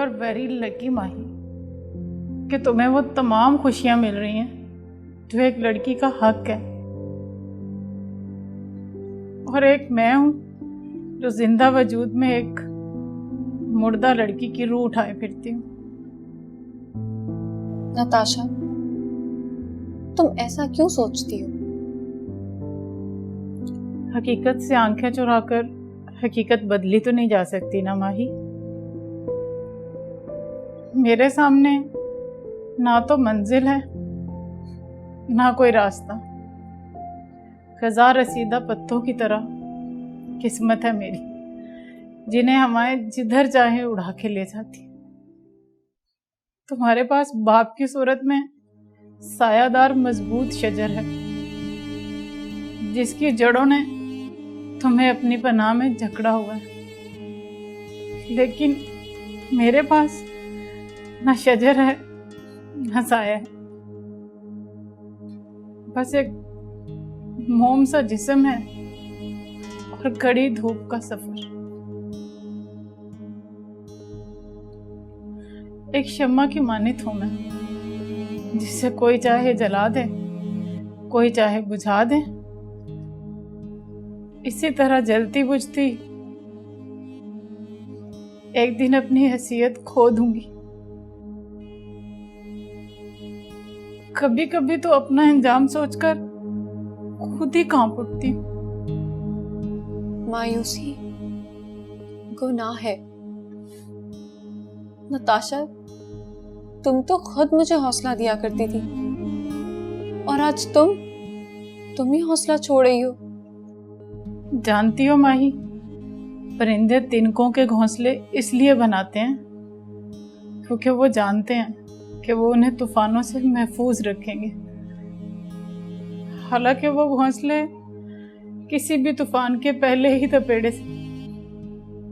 Are very lucky माही कि तुम्हें वो तमाम खुशियां मिल रही हैं जो एक लड़की का हक है, और एक मैं हूं जो जिंदा वजूद में एक मुर्दा लड़की की रूह उठाए फिरती हूँ। नताशा, तुम ऐसा क्यों सोचती हो? हकीकत से आंखें चुराकर हकीकत बदली तो नहीं जा सकती ना माही। मेरे सामने ना तो मंजिल है ना कोई रास्ता, खजा रसीदा पत्तों की तरह किस्मत है मेरी, जिन्हें हमारे जिधर चाहे उड़ा के ले जाती। तुम्हारे पास बाप की सूरत में सायादार मजबूत शजर है जिसकी जड़ों ने तुम्हें अपनी पनाह में जकड़ा हुआ है, लेकिन मेरे पास न शजर है न साया है, बस एक मोम सा जिस्म है और कड़ी धूप का सफर। एक शम्मा की मानित हूं मैं, जिसे कोई चाहे जला दे कोई चाहे बुझा दे, इसी तरह जलती बुझती एक दिन अपनी हैसियत खो दूंगी। कभी कभी तो अपना अंजाम सोचकर खुद ही कांप उठती हूँ। मायूसी गुनाह है। नताशा, तुम तो खुद मुझे हौसला दिया करती थी, और आज तुम ही हौसला छोड़ रही हो। जानती हो माही, परिंदे तिनकों के घोंसले इसलिए बनाते हैं क्योंकि वो जानते हैं कि वो उन्हें तूफानों से महफूज रखेंगे। हालांकि वो घोंसले किसी भी तूफान के पहले ही तपेड़े से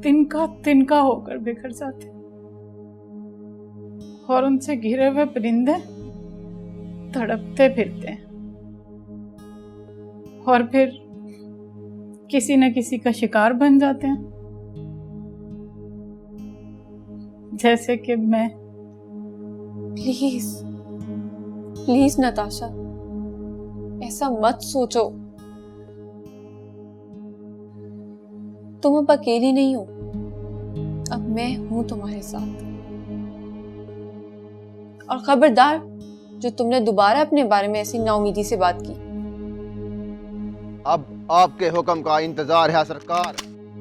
तिनका तिनका होकर बिखर जाते, और उनसे घिरे हुए परिंदे तड़पते फिरते हैं और फिर किसी न किसी का शिकार बन जाते हैं, जैसे कि मैं। प्लीज प्लीज नताशा, ऐसा मत सोचो। तुम अब अकेली नहीं हो, अब मैं हूं तुम्हारे साथ। और खबरदार, जो तुमने दोबारा अपने बारे में ऐसी नाउमीदी से बात की। अब आपके हुक्म का इंतजार है सरकार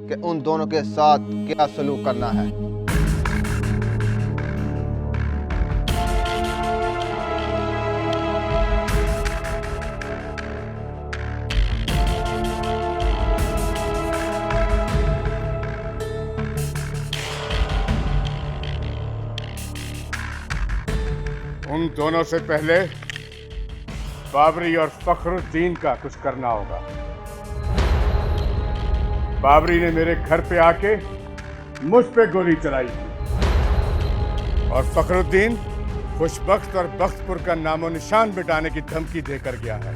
कि उन दोनों के साथ क्या सलूक करना है। उन दोनों से पहले बाबरी और फखरुद्दीन का कुछ करना होगा। बाबरी ने मेरे घर पे आके मुझ पे गोली चलाई थी, और फखरुद्दीन खुशबख्त और बख्तपुर का नामो निशान मिटाने की धमकी देकर गया है।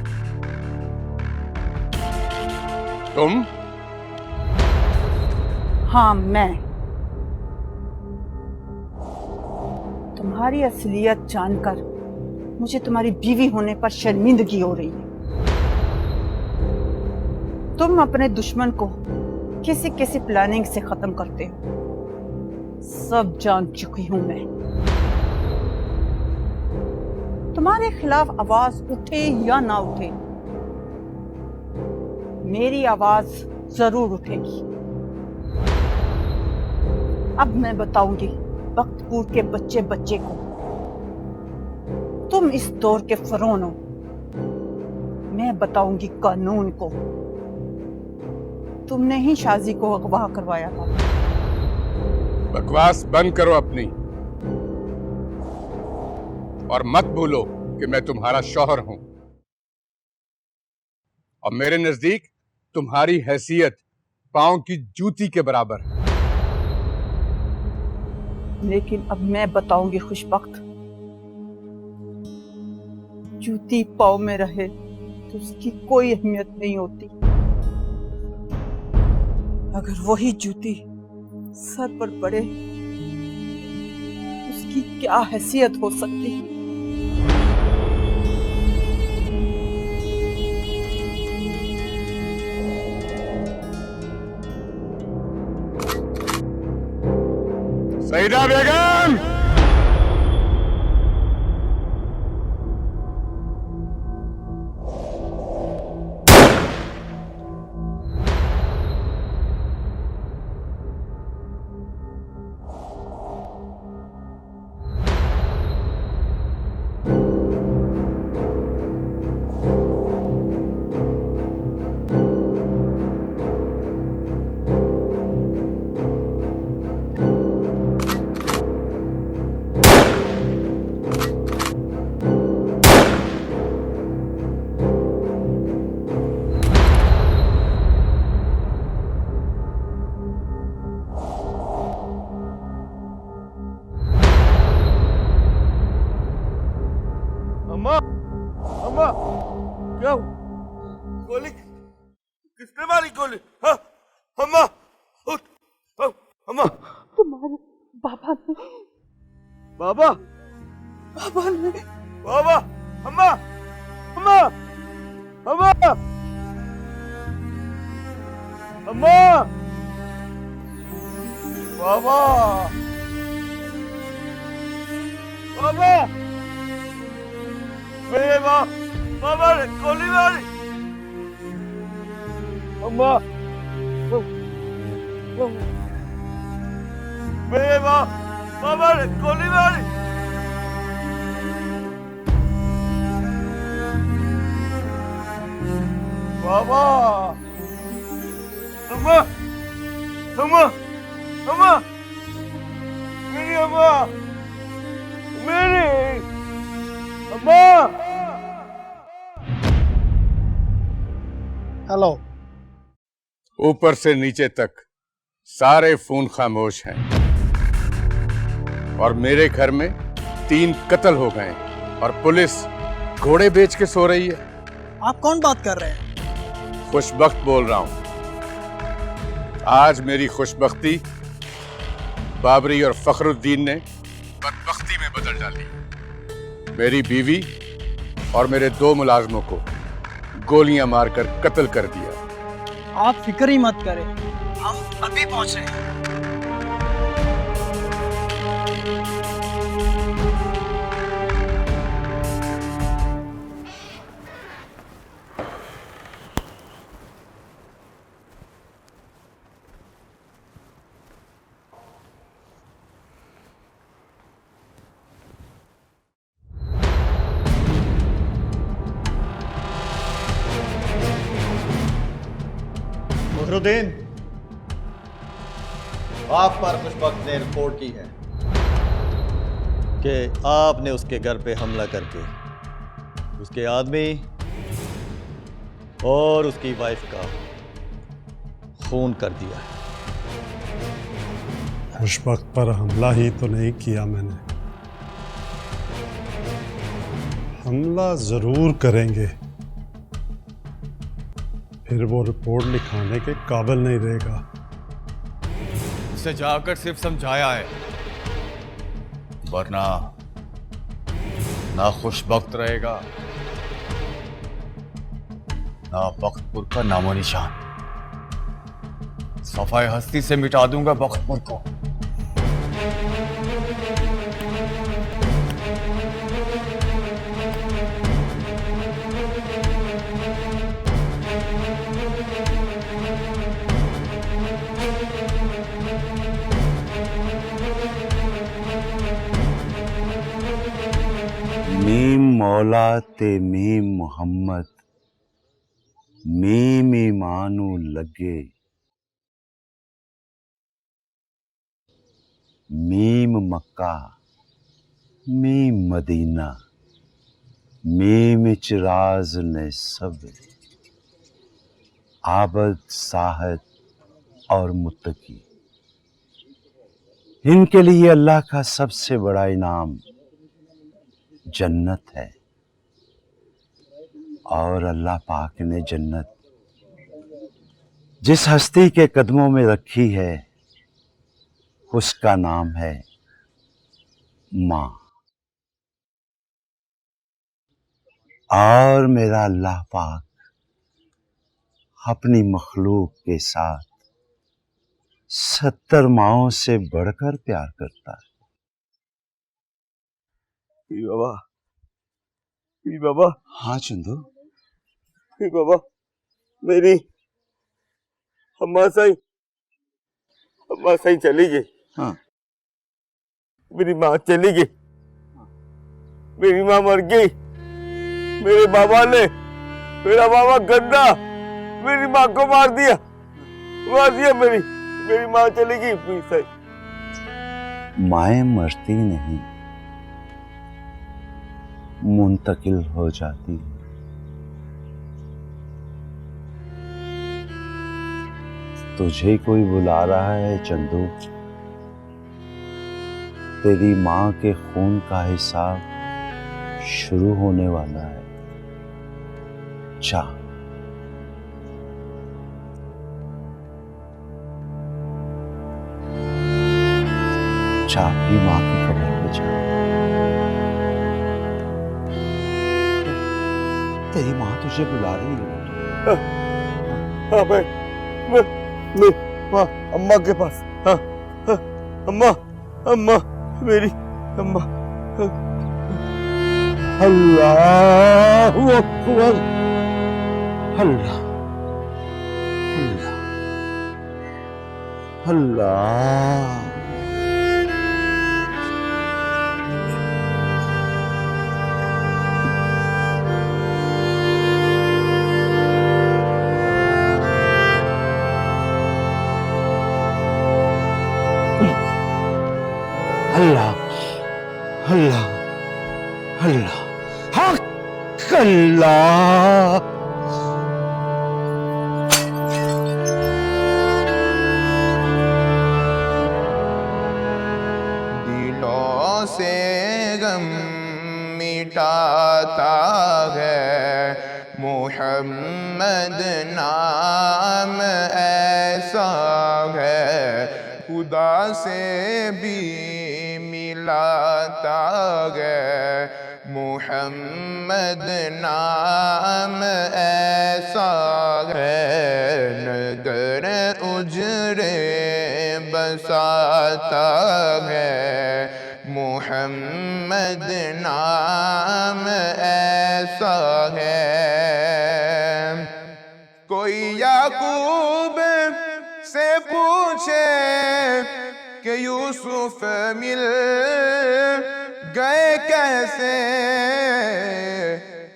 तुम? हाँ, मैं। तुम्हारी असलियत जानकर मुझे तुम्हारी बीवी होने पर शर्मिंदगी हो रही है। तुम अपने दुश्मन को किसी किसी प्लानिंग से खत्म करते हो, सब जान चुकी हूं मैं। तुम्हारे खिलाफ आवाज उठे या ना उठे, मेरी आवाज जरूर उठेगी। अब मैं बताऊंगी बख्तपुर के बच्चे बच्चे को, तुम इस दौर के फरौन हो। मैं बताऊंगी कानून को, तुमने ही शाजी को अगवा करवाया था। बकवास बंद करो अपनी, और मत भूलो कि मैं तुम्हारा शौहर हूं, और मेरे नजदीक तुम्हारी हैसियत पांव की जूती के बराबर है। लेकिन अब मैं बताऊंगी खुशबख्त, जूती पाँव में रहे तो उसकी कोई अहमियत नहीं होती, अगर वही जूती सर पर पड़े क्या हैसियत हो सकती। सईदा बेगम, अम्मा, अम्मा, क्या हुआ? गोली किसने मारी गोली? हाँ, अम्मा, उठ, हाँ, अम्मा, तुम्हारे बाबा ने बाबा, बाबा ने बाबा, अम्मा, अम्मा, अम्मा, अम्मा, बाबा, बाबा, मेरे माँ, बाबा ने गोली मारी। अम्मा, मेरे माँ, बाबा ने गोली मारी। बाबा, अम्मा, अम्मा, अम्मा, मेरी अम्मा, मेरी अम्मा। हेलो। ऊपर से नीचे तक सारे फोन खामोश हैं और मेरे घर में 3 कत्ल हो गए और पुलिस घोड़े बेच के सो रही है। आप कौन बात कर रहे हैं? खुशबख्त बोल रहा हूं। आज मेरी खुशबख्ती बाबरी और फखरुद्दीन ने बदबख्ती में बदल डाली। मेरी बीवी और मेरे 2 मुलाजमों को गोलियां मारकर कत्ल कर दिया। आप फिक्र ही मत करें, हम अभी पहुंच रहे हैं। फखरुद्दीन, आप पर खुशबख्त ने रिपोर्ट की है कि आपने उसके घर पे हमला करके उसके आदमी और उसकी वाइफ का खून कर दिया है। खुशबख्त पर हमला ही तो नहीं किया मैंने। हमला जरूर करेंगे, फिर वो रिपोर्ट लिखाने के काबिल नहीं रहेगा। उसे जाकर सिर्फ समझाया है, वरना ना खुशबख्त रहेगा ना बख्तपुर का नामो निशान। सफाई हस्ती से मिटा दूंगा बख्तपुर को। मीम मौला ते मीम मोहम्मद, मीम ईमानू लगे, मीम मक्का, मीम मदीना, मीम चिराज ने सब, आबद साहद और मुत्तकी। इनके लिए अल्लाह का सबसे बड़ा इनाम जन्नत है और अल्लाह पाक ने जन्नत जिस हस्ती के कदमों में रखी है उसका नाम है माँ। और मेरा अल्लाह पाक अपनी मखलूक के साथ 70 माओं से बढ़कर प्यार करता है। पीर बाबा, पीर बाबा, हाँ चंदू, पीर बाबा, मेरी अम्मा सही चली गई। हाँ। मेरी माँ चली गई, मेरी माँ मर गई। मेरे बाबा ने, मेरा बाबा गद्दा मेरी माँ को मार दिया मेरी माँ चली गई। पीर साहब, माएं मरती नहीं, मुंतकिल हो जाती है। तुझे कोई बुला रहा है चंदू। तेरी माँ के खून का हिसाब शुरू होने वाला है। जा। जा अपनी माँ की कब्र पे जा। तेरी माँ तुझे बुला रही है। हाँ मैं माँ अम्मा के पास। हाँ अम्मा मेरी अम्मा। अल्लाहु अकबर। अल्लाह अल्लाह अल्लाह। अल्लाह अल्लाह अल्लाह हक अल्लाह। दिलों से गम मिटाता है मोहम्मद नाम ऐसा है, खुदा से भी मिलाता है मोहम्मद नाम ऐसा है। नगर उजरे बसाता है मोहम्मद नाम ऐसा है। कोई याकूब से पूछे कि यूसुफ मिल गए कैसे,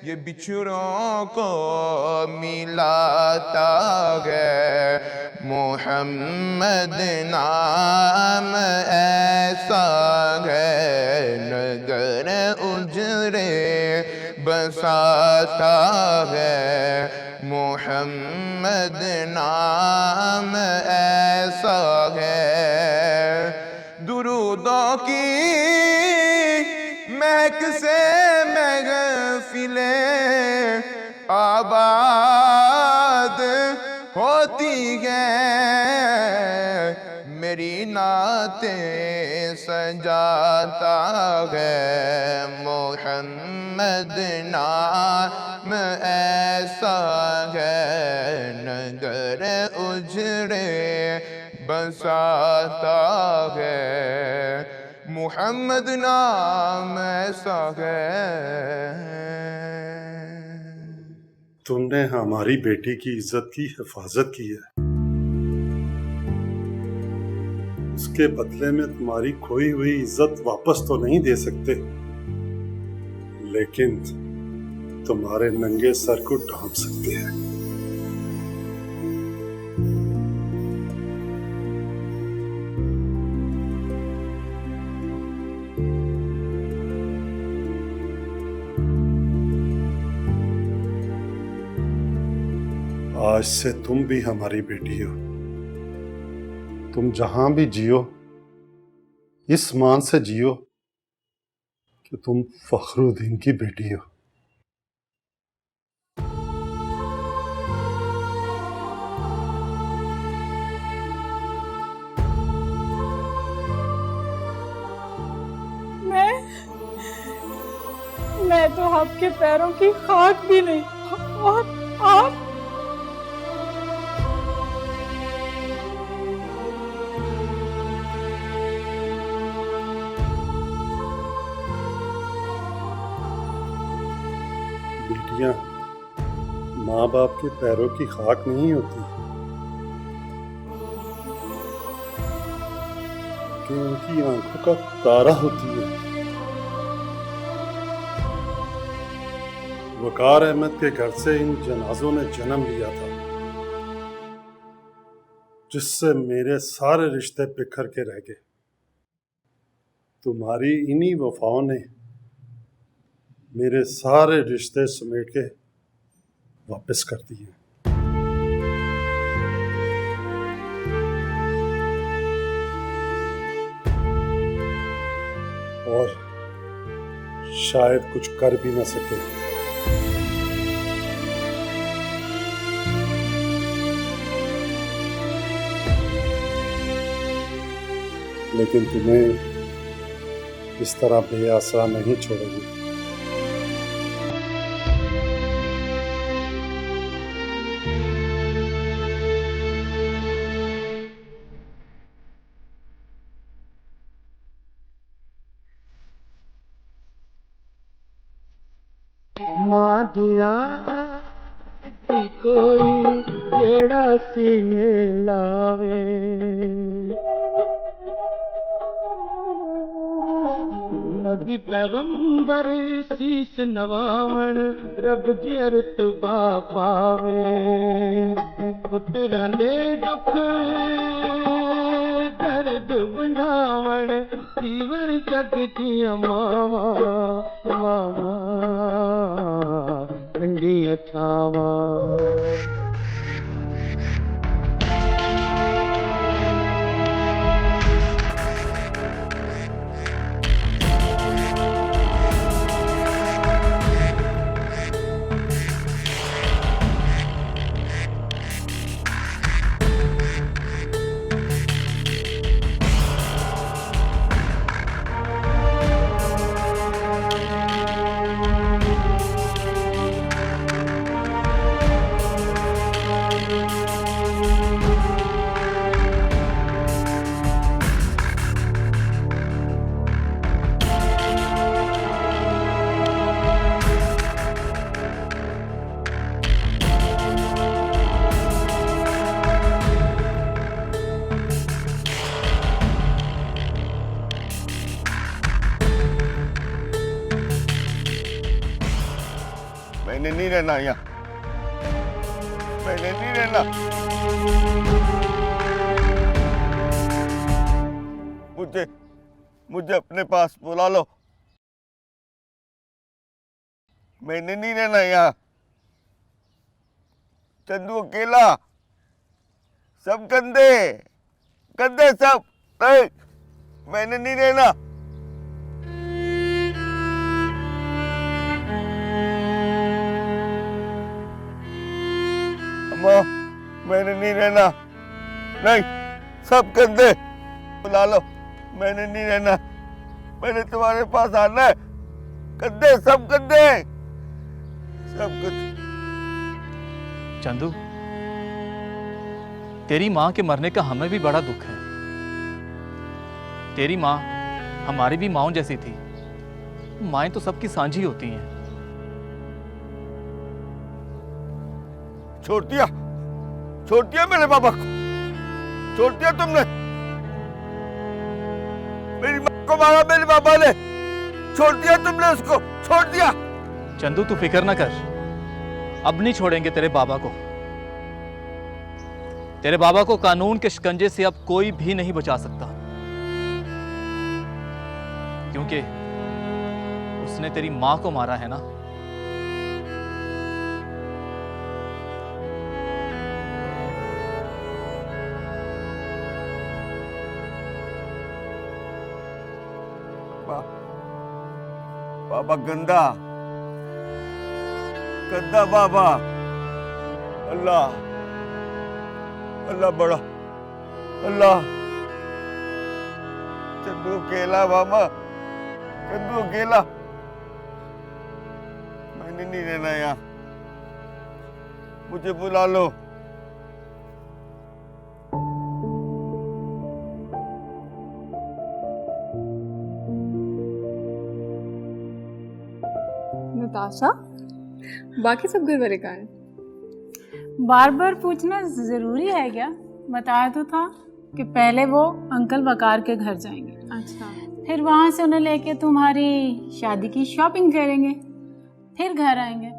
ये बिछड़ों को मिलाता है मोहम्मद नाम ऐसा है। नगर उजरे बसाता है मोहम्मद नाम ऐसा है। दुरूदों की महक से महफिलें आबाद होती हैं, मेरी नातें सजाता है मोहम्मद नाम ऐसा है। नगर उजड़े बसाता है मोहम्मद नाम ऐसा है। तुमने हमारी बेटी की इज्जत की हिफाजत की है, उसके बदले में तुम्हारी खोई हुई इज्जत वापस तो नहीं दे सकते, लेकिन तुम्हारे नंगे सर को ढांप सकते हैं। आज से तुम भी हमारी बेटी हो। तुम जहां भी जियो इस मान से जियो कि तुम फखरुद्दीन की बेटी हो। मैं मैं तो आपके पैरों की खाक भी नहीं। और आप बेटियां माँ बाप के पैरों की खाक नहीं होती कि उनकी आंखों का तारा होती है। वकार अहमद के घर से इन जनाजों ने जन्म लिया था, जिससे मेरे सारे रिश्ते बिखर के रह गए। तुम्हारी इन्हीं वफाओं ने मेरे सारे रिश्ते समेट के वापस कर दिए। और शायद कुछ कर भी ना सके। लेकिन तुम्हें इस तरह बेआसरा नहीं छोड़ेगी। कोई जेड़ा सी लावे नबी पैगंबर शीस नवावण रब जरत पावे पुत्रा ने दुख दर्द बुझावण जीवन जग जी मावा मावा रंगी छावा। मैंने नहीं रहना यहाँ, मैंने नहीं रहना। मुझे अपने पास बुला लो। मैंने नहीं रहना यहाँ। चंदू अकेला, सब गंदे गंदे सब। नहीं, मैंने नहीं रहना। अम्मा, मैंने नहीं रहना। नहीं, सब गंदे। बुला लो, मैंने नहीं रहना। मैंने तुम्हारे पास आना है। गंदे, सब गंदे, सब गंदे। चंदू, तेरी माँ के मरने का हमें भी बड़ा दुख है। तेरी माँ हमारी भी माँओं जैसी थी। माएँ तो सबकी साझी होती हैं। छोड़ दिया मेरे बाबा को, छोड़ दिया तुमने। मेरी माँ को मारा मेरे बाबा ने, छोड़ दिया तुमने उसको, छोड़ दिया। चंदू तू फिक्र ना कर, अब नहीं छोड़ेंगे तेरे बाबा को। तेरे बाबा को कानून के शिकंजे से अब कोई भी नहीं बचा सकता, क्योंकि उसने तेरी मां को मारा है ना। बाबा गंदा गंदा बाबा। अल्लाह अल्लाह बड़ा, अल्लाह। चंदू अकेला बाबा, चंदू अकेला। मैंने नहीं रहना यहाँ, मुझे बुला लो। नताशा, बाकी सब घर वाले कहाँ हैं? बार बार पूछना जरूरी है क्या? बताया तो था कि पहले वो अंकल वकार के घर जाएंगे, अच्छा, फिर वहाँ से उन्हें लेके तुम्हारी शादी की शॉपिंग करेंगे, फिर घर आएंगे,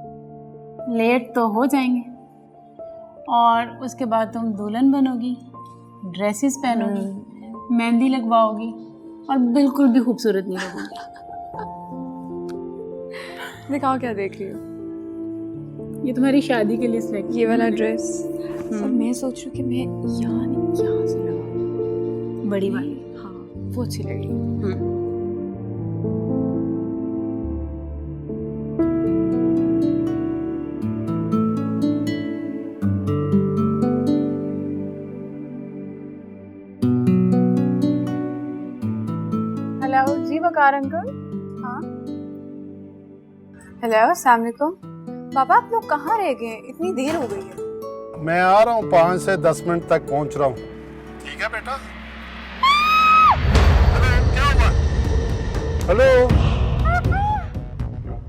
लेट तो हो जाएंगे, और उसके बाद तुम दुल्हन बनोगी, ड्रेसेस पहनोगी, मेहंदी लगवाओगी और बिल्कुल भी खूबसूरत नहीं लगोगी। दिखाओ क्या देख रही हो? ये तुम्हारी शादी के लिए सिलेक्ट ये वाला ड्रेस। अब मैं सोच रही हूँ कि मैं यहाँ नहीं, यहाँ से लगाऊंगी, बड़ी वाली। हाँ वो अच्छी लगेगी। हेलो जी वकार अंकल। हाँ हेलो, अस्सलाम वालेकुम। पापा आप लोग कहाँ रह गए? इतनी देर हो गई है। मैं आ रहा हूँ, 5 से 10 मिनट तक पहुंच रहा हूँ। ठीक है बेटा। क्या हुआ? हेलो,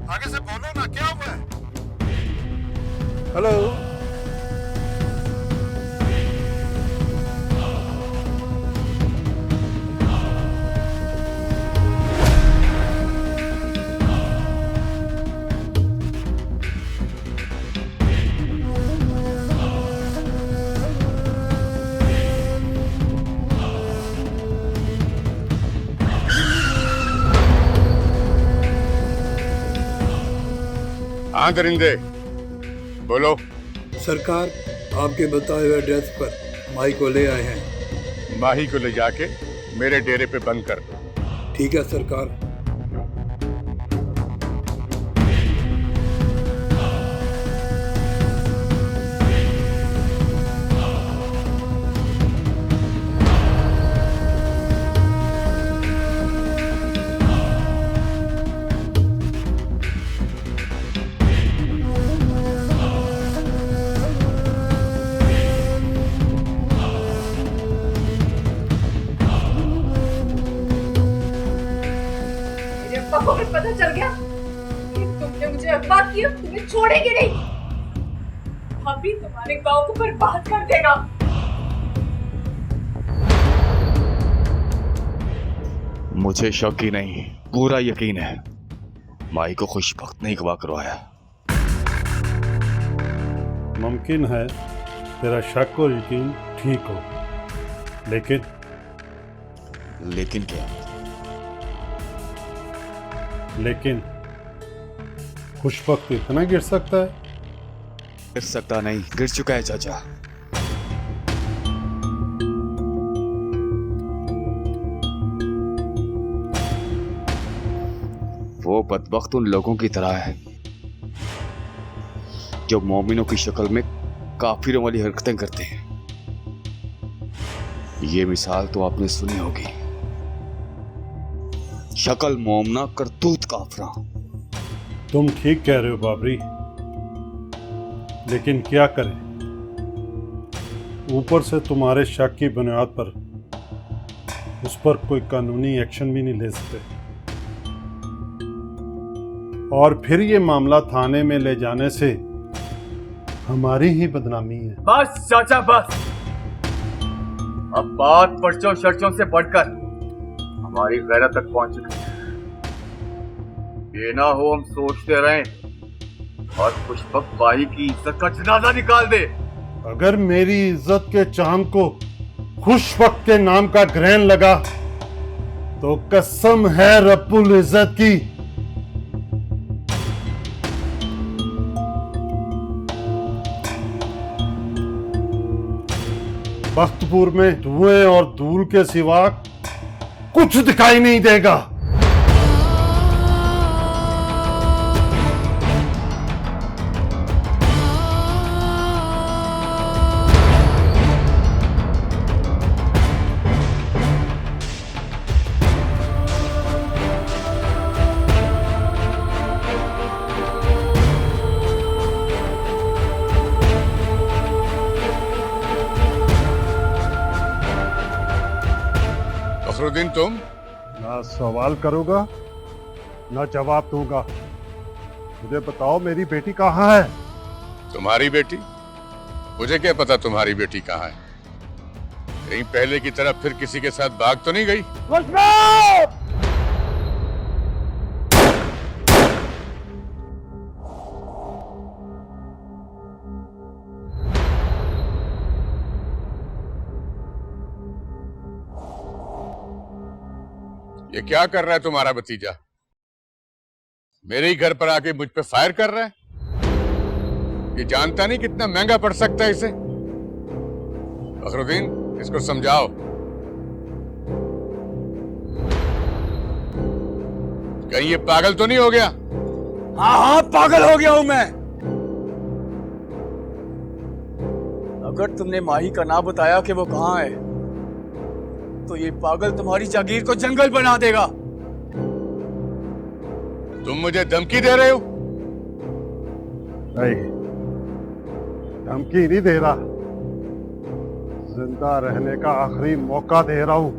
आगे से बोलो ना, क्या हुआ है? हेलो, हाँ दरिंदे, बोलो। सरकार, आपके बताए हुए एड्रेस पर माही को ले आए हैं। माही को ले जाके मेरे डेरे पे बंद कर दो। ठीक है सरकार। पापा को पता चल गया कि तुमने मुझे अगवा किया, तुम्हें छोड़ेंगे नहीं। अभी तुम्हारे गांव को बर्बाद कर देगा। मुझे शक ही नहीं, पूरा यकीन है माई को खुशबख्त नहीं गवा करवाया। मुमकिन है तेरा शक और यकीन ठीक हो, लेकिन क्या? लेकिन खुशबख्त इतना गिर सकता है? गिर सकता नहीं, गिर चुका है चाचा। वो बदबख्त उन लोगों की तरह है जो मोमिनों की शक्ल में काफिरों वाली हरकतें करते हैं। ये मिसाल तो आपने सुनी होगी, शक्ल मोमना करतूत काफरा। तुम ठीक कह रहे हो बाबरी, लेकिन क्या करें, ऊपर से तुम्हारे शक की बुनियाद पर उस पर कोई कानूनी एक्शन भी नहीं ले सकते, और फिर ये मामला थाने में ले जाने से हमारी ही बदनामी है। बस चाचा बस, अब बात पर्चों शर्चों से बढ़कर हमारी गैरत तक पहुंच चुकी है। ये ना हो हम सोचते रहें और खुशबख्त बाई की इज्जत का जनाजा निकाल दे। अगर मेरी इज्जत के चांद को खुशबख्त के नाम का ग्रहण लगा तो कसम है रब्बुल इज्जत की, बख्तपुर में धुएं और धूल के सिवा कुछ दिखाई नहीं देगा। फखरुद्दीन तुम? ना सवाल करूंगा ना जवाब दूंगा। मुझे बताओ मेरी बेटी कहाँ है? तुम्हारी बेटी? मुझे क्या पता तुम्हारी बेटी कहाँ है? कहीं पहले की तरह फिर किसी के साथ भाग तो नहीं गई? ये क्या कर रहा है तुम्हारा भतीजा? मेरे ही घर पर आके मुझ पे फायर कर रहा है। ये जानता नहीं कितना महंगा पड़ सकता है इसे। फखरुद्दीन, इसको समझाओ। कहीं ये पागल तो नहीं हो गया? हाँ हाँ पागल हो गया हूं मैं। अगर तुमने माही का ना बताया कि वो कहाँ है तो ये पागल तुम्हारी जागीर को जंगल बना देगा। तुम मुझे धमकी दे रहे हो? नहीं, धमकी नहीं दे रहा, जिंदा रहने का आखिरी मौका दे रहा हूं।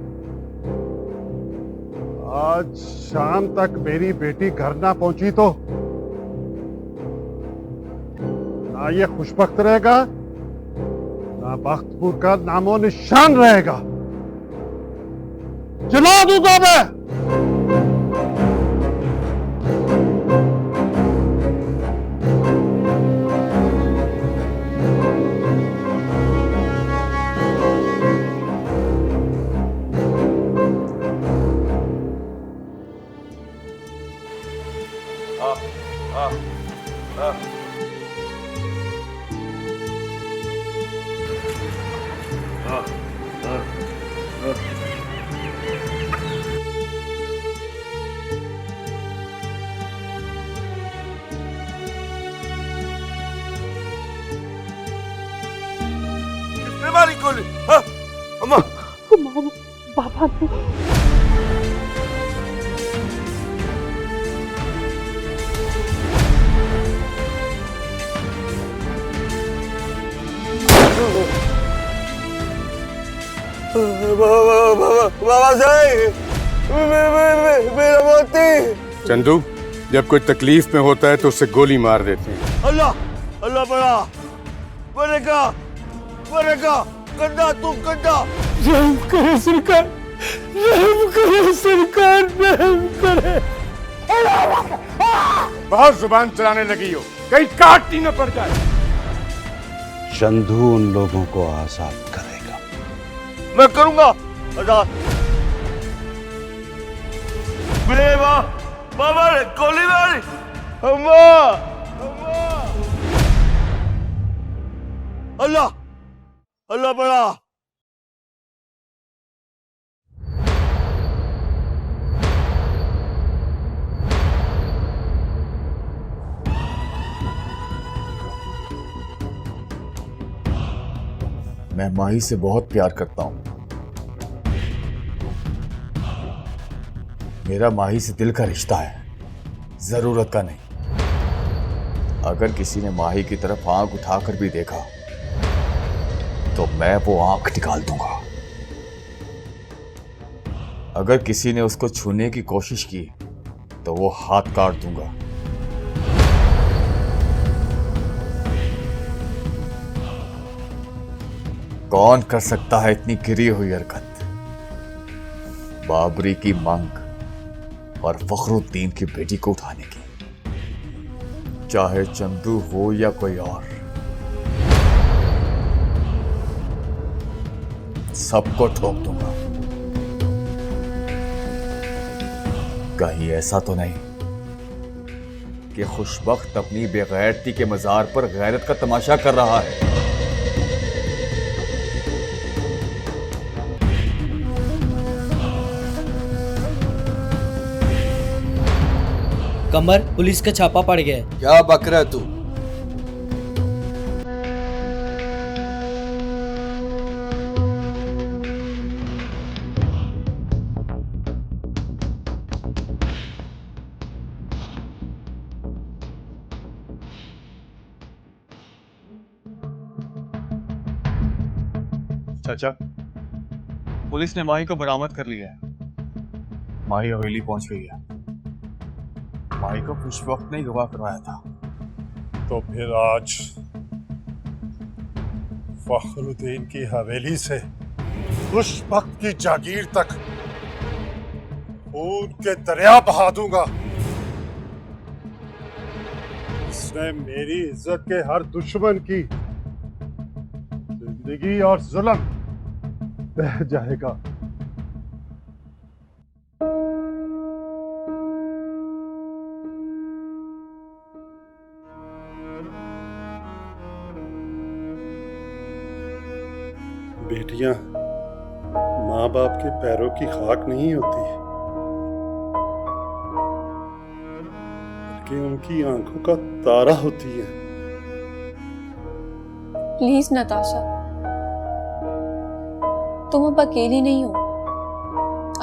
आज शाम तक मेरी बेटी घर ना पहुंची तो ना ये खुशबख्त रहेगा ना बख्तपुर का नामो निशान रहेगा। जला दूंगा मैं। मारी गोली? हाँ, अम्मा बाबा को बाबा साहब, मेरा मोती। चंदू, जब कोई तकलीफ में होता है तो उसे गोली मार देते हैं। अल्लाह अल्लाह बड़ा मरेगा मरेगा। कंधा तू कंधा। रहम करे सरकार, रहम करे सरकार, रहम करे। बहुत जुबान चलाने लगी हो, कहीं काटनी न पड़ जाए। चंदू उन लोगों को आजाद करेगा। मैं करूंगा आजाद। मेरे बाबा ने गोली मारी। अम्मा अम्मा। अल्लाह अल्लाह बड़ा। मैं माही से बहुत प्यार करता हूं। मेरा माही से दिल का रिश्ता है, जरूरत का नहीं। अगर किसी ने माही की तरफ आंख उठाकर भी देखा तो मैं वो आंख निकाल दूंगा। अगर किसी ने उसको छूने की कोशिश की तो वो हाथ काट दूंगा। कौन कर सकता है इतनी गिरी हुई हरकत? बाबरी की मांग और फखरुद्दीन की बेटी को उठाने की, चाहे चंदू हो या कोई और, सबको ठोक दूंगा। कहीं ऐसा तो नहीं कि खुशबख्त अपनी बेगैरती के मजार पर गैरत का तमाशा कर रहा है। कमर, पुलिस का छापा पड़ गया है। क्या बक रहा है तू? चाचा, पुलिस ने माही को बरामद कर लिया है। माही हवेली पहुंच गई है। माही को कुछ वक्त नहीं गवाह करवाया था। तो फिर आज फखरुद्दीन की हवेली से उस वक्त की जागीर तक खून के दरिया बहा दूंगा। इसने मेरी इज्जत के हर दुश्मन की जिंदगी और जुल्म बह जाएगा। बेटियां माँ बाप के पैरों की खाक नहीं होती, बल्कि उनकी आंखों का तारा होती है। प्लीज नताशा, तुम अब अकेली नहीं हो।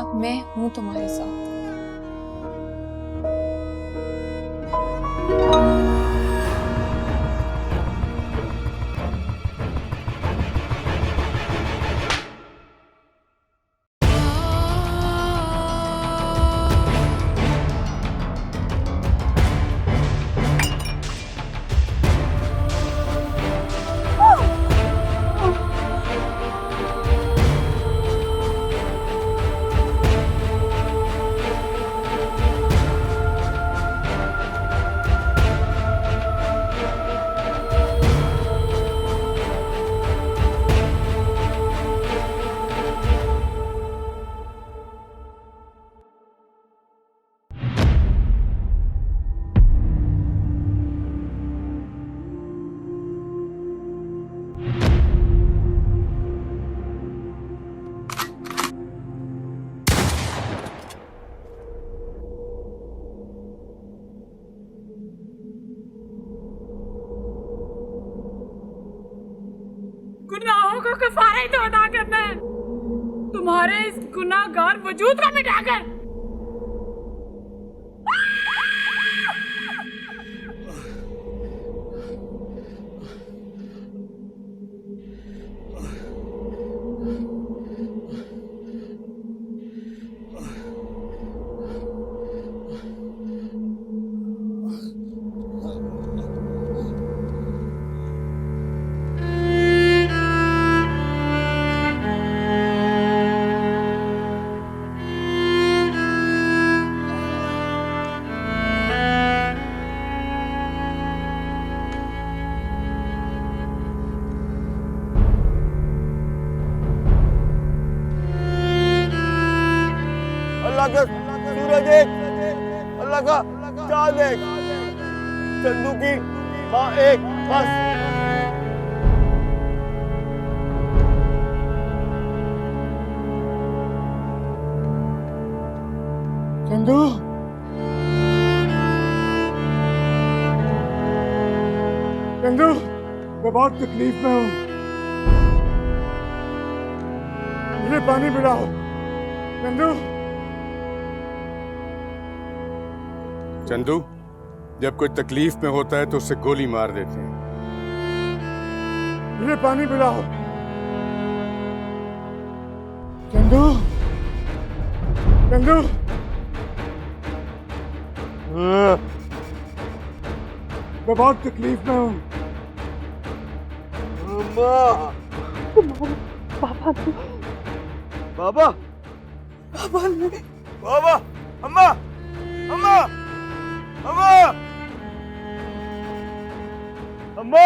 अब मैं हूं तुम्हारे साथ। गुनाहों का कफारा ही तो अदा करना है, तुम्हारे इस गुनाहगार वजूद को मिटाकर। अल्लाह का सूरज एक, अल्लाह का चांद एक, चंदू की माँ एक, बस। चंदू, चंदू, मैं बहुत तकलीफ में हूँ, मुझे पानी पिलाओ। चंदू, चंदू, जब कोई तकलीफ में होता है तो उसे गोली मार देते हैं। मुझे पानी पिलाओ। चंदू, चंदू, मैं बहुत तकलीफ में हूँ। पापा, बाबा, पापा ने, बाबा, अम्मा, अम्मा, अम्मा, अम्मा,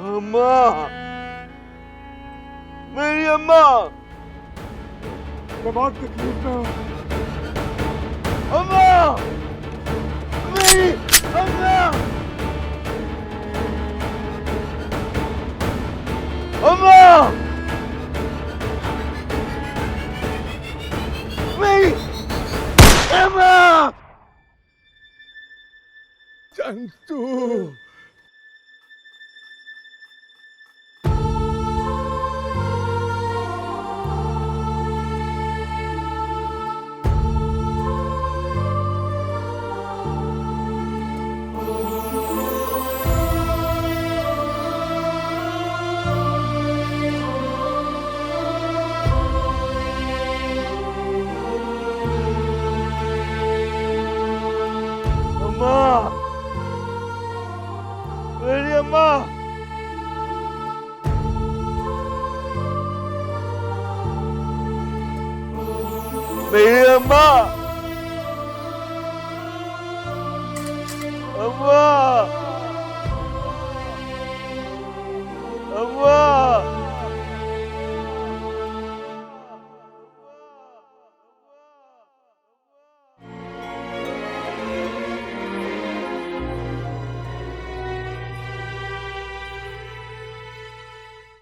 अम्मा, मेरी अम्मा, मैं बहुत तकलीफ में हूँ। अम्मा, मेरी अम्मा, अम्मा, मेरी अम्मा, चंदू, मेरी अम्मा मेरी अम्मा अम्मा